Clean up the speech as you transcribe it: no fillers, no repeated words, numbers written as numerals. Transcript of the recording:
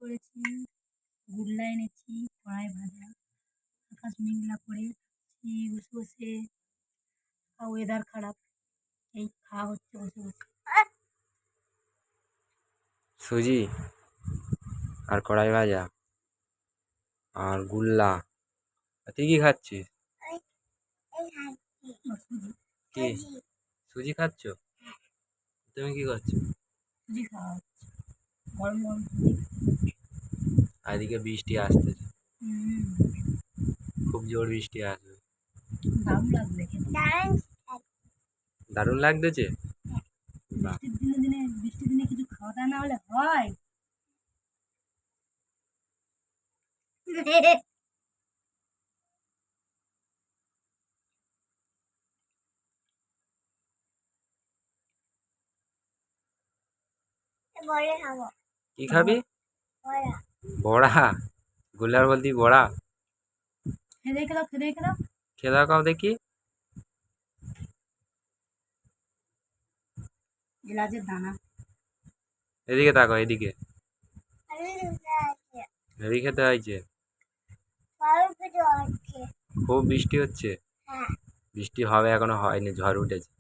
করেছি, গুল্লা এনেছি, কড়াই ভাজা, আকাশ মেঘলা করে থাকছি বসে বসে। ওয়েদার খারাপ, এই খাওয়া হচ্ছে বসে বসে। সুজি আর কড়াই ভাজা আর গুল্লা। তুই কি খাচ্ছিস? কি সুজি খাচ্ছ? তুমি কি করছো? সুজি খাওয়া হচ্ছে, গরম গরম সুজি। আর এদিকে বৃষ্টি আসতেছে, হুম, খুব জোর বৃষ্টি আসবে। দারুণ লাগবে খেতে। দারুণ লাগতেছে। বাহ, বৃষ্টির দিনে কিছু খাওয়া দাওয়া না হলে হয়? কি খাবি? বড়া? গুলার বলতি বড়া? খেয়ে দেখে দাও, খেয়ে দেখে দাও। খেয়ে দেখাও দেখি। এলাচের দানা। এদিকে তাকাও, এদিকে। হেভি খেতে হয়েছে। খুব বৃষ্টি হচ্ছে। বৃষ্টি হবে, এখনো হয়নি, ঝড় উঠেছে।